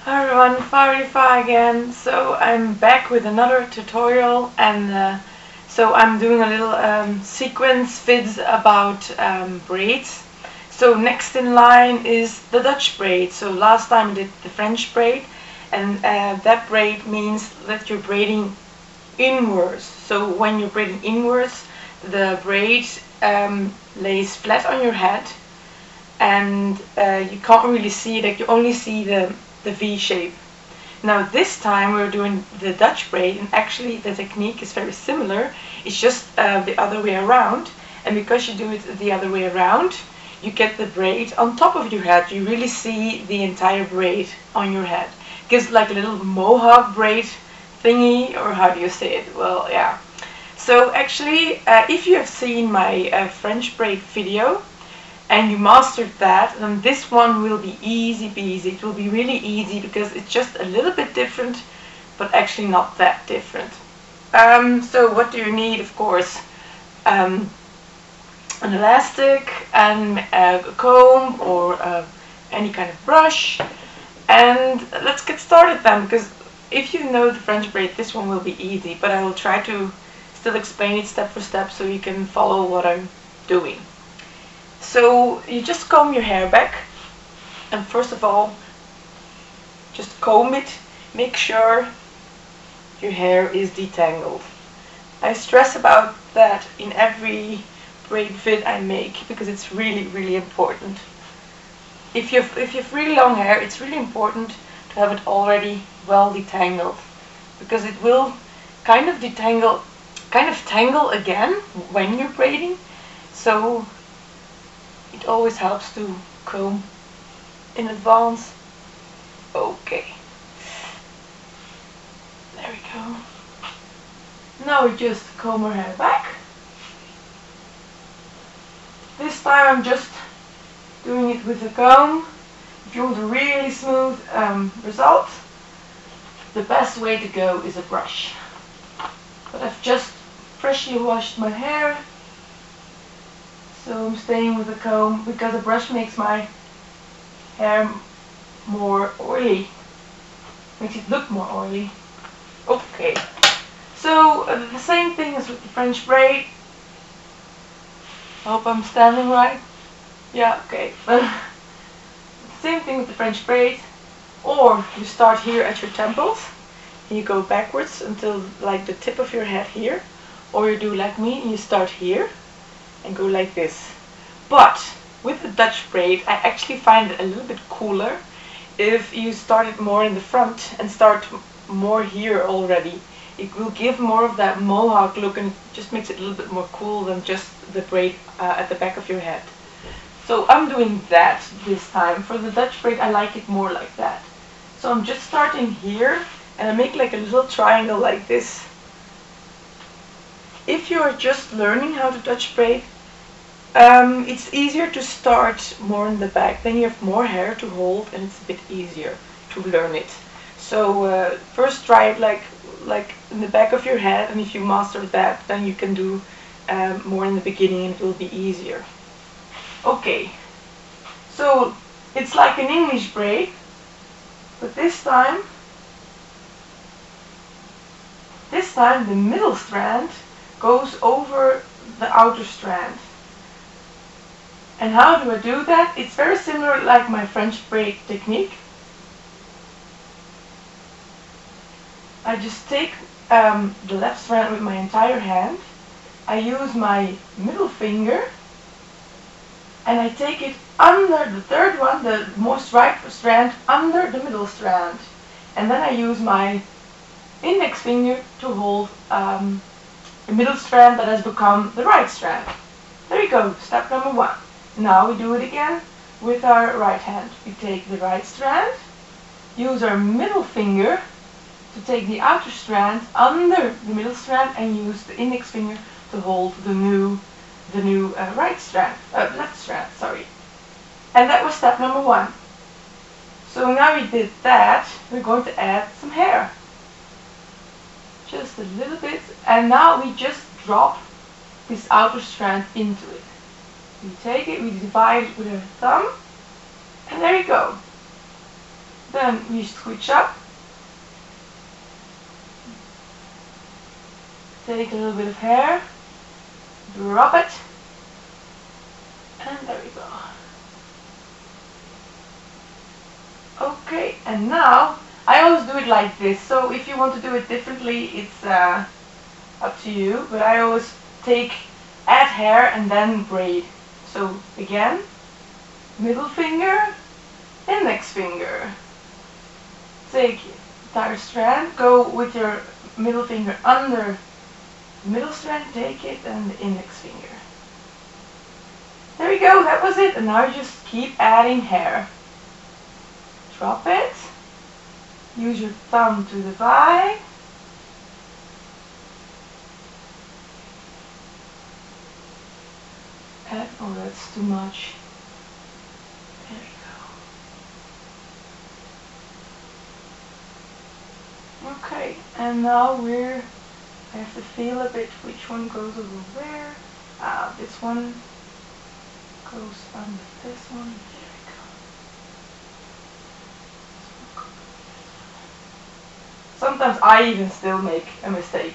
Hi everyone, Farifa again. So I'm back with another tutorial, and so I'm doing a little sequence vids about braids. So next in line is the Dutch braid. So last time I did the French braid, and that braid means that you're braiding inwards. So when you're braiding inwards, the braid lays flat on your head, and you can't really see it, like you only see the V shape. Now this time we're doing the Dutch braid, and actually the technique is very similar, it's just the other way around, and because you do it the other way around, you get the braid on top of your head. You really see the entire braid on your head. It gives like a little mohawk braid thingy, or how do you say it? Well, yeah. So actually, if you have seen my French braid video, and you mastered that, then this one will be easy peasy. It will be really easy because it's just a little bit different, but actually not that different. So what do you need? Of course, an elastic and a comb, or any kind of brush. And let's get started then, because if you know the French braid, this one will be easy, but I will try to still explain it step for step so you can follow what I'm doing. So you just comb your hair back, and first of all, just comb it. Make sure your hair is detangled. I stress about that in every braid vid I make because it's really important. If you have really long hair, it's really important to have it already well detangled, because it will kind of tangle again when you're braiding. So it always helps to comb in advance. Okay. There we go. Now we just comb our hair back. This time I'm just doing it with a comb. If you want a really smooth result, the best way to go is a brush. But I've just freshly washed my hair, so I'm staying with a comb because a brush makes my hair more oily, makes it look more oily. Okay, so the same thing as with the French braid. I hope I'm standing right. Yeah, okay. Same thing with the French braid. Or you start here at your temples and you go backwards until like the tip of your head here, or you do like me and you start here and go like this. But with the Dutch braid, I actually find it a little bit cooler if you start it more in the front and start more here already. It will give more of that mohawk look, and it just makes it a little bit more cool than just the braid at the back of your head. So I'm doing that this time. For the Dutch braid, I like it more like that. So I'm just starting here, and I make like a little triangle like this. If you're just learning how to Dutch braid, it's easier to start more in the back. Then you have more hair to hold, and it's a bit easier to learn it. So first try it like in the back of your head, and if you master that, then you can do more in the beginning, and it will be easier. Okay, so it's like an English braid, but this time the middle strand goes over the outer strand. And how do I do that? It's very similar like my French braid technique. I just take the left strand with my entire hand. I use my middle finger, and I take it under the third one, the most right strand, under the middle strand. And then I use my index finger to hold the middle strand that has become the right strand. There you go, step number one. Now we do it again with our right hand. We take the right strand, use our middle finger to take the outer strand under the middle strand, and use the index finger to hold the new right strand, left strand, sorry. And that was step number one. So now we did that, we're going to add some hair. Just a little bit, and now we just drop this outer strand into it. We take it, we divide it with our thumb, and there you go. Then we switch up. Take a little bit of hair, drop it, and there we go. Okay, and now I always do it like this, so if you want to do it differently, it's up to you, but I always add hair and then braid. So again, middle finger, index finger. Take entire strand, go with your middle finger under the middle strand, take it, and the index finger. There we go, that was it, and now you just keep adding hair. Drop it, use your thumb to divide, and oh, that's too much. There you go. Okay, and now I have to feel a bit which one goes over where. This one goes under this one. There we go. Sometimes I even still make a mistake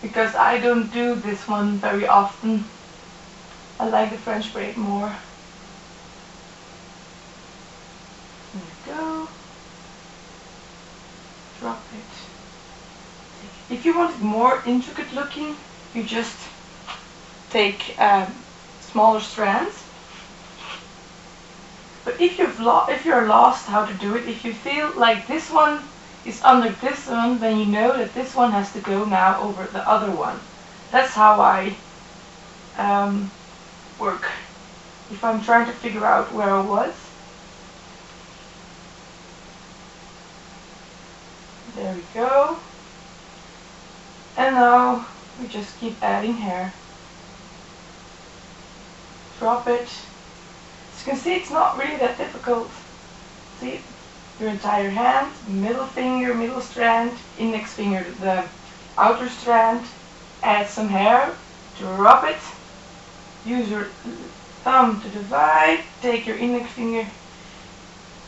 because I don't do this one very often. I like the French braid more. There we go. Drop it. If you want it more intricate looking, you just take smaller strands. But if you're lost how to do it, if you feel like this one is under this one, then you know that this one has to go now over the other one. That's how I work if I'm trying to figure out where I was. There we go. And now we just keep adding hair. Drop it. As you can see, it's not really that difficult. See, your entire hand, middle finger, middle strand, index finger, the outer strand, add some hair, drop it, use your thumb to divide, take your index finger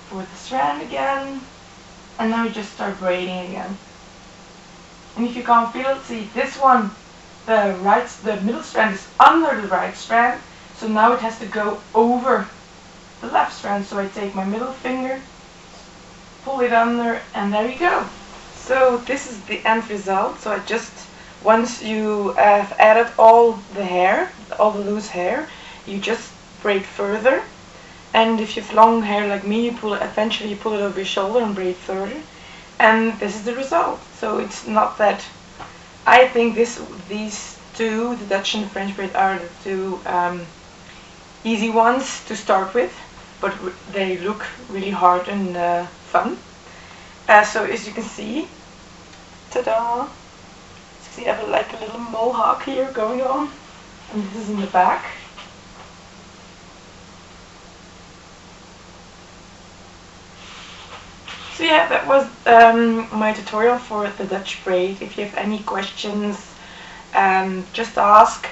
for the strand again, and now you just start braiding again. And if you can't feel it, see this one, the middle strand is under the right strand, so now it has to go over the left strand. So I take my middle finger, pull it under, and there you go. So this is the end result. So once you have added all the hair, all the loose hair, you just braid further. And if you have long hair like me, eventually you pull it over your shoulder and braid further. And this is the result. So it's not that, I think these two, the Dutch and the French braid, are the two easy ones to start with, but they look really hard and fun. So as you can see, ta-da! See, I have like a little mohawk here going on, and this is in the back. So yeah, that was my tutorial for the Dutch braid. If you have any questions, just ask.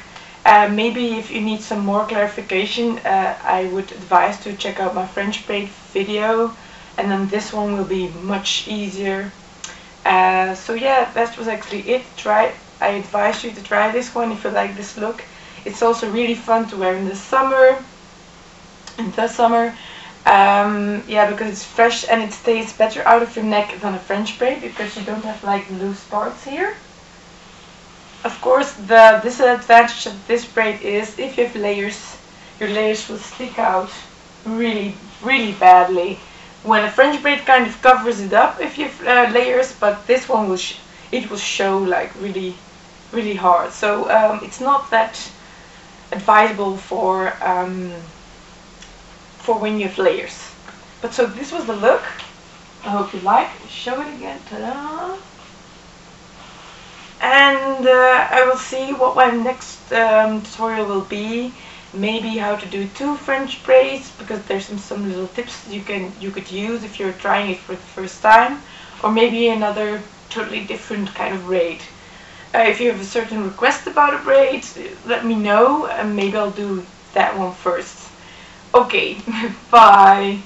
Maybe if you need some more clarification, I would advise to check out my French braid video, and then this one will be much easier. So yeah, that was actually it. I advise you to try this one if you like this look. It's also really fun to wear in the summer. Yeah, because it's fresh and it stays better out of your neck than a French braid, because you don't have like loose parts here. Of course, the disadvantage of this braid is if you have layers, your layers will stick out really, really badly. When a French braid kind of covers it up if you have layers, but this one will show like really, really hard. So it's not that advisable for when you have layers. But so this was the look. I hope you like. Show it again. Ta-da! And I will see what my next tutorial will be. Maybe how to do 2 French braids, because there's some little tips you could use if you're trying it for the first time, or maybe another totally different kind of braid. If you have a certain request about a braid, let me know, and maybe I'll do that one first. Okay, bye.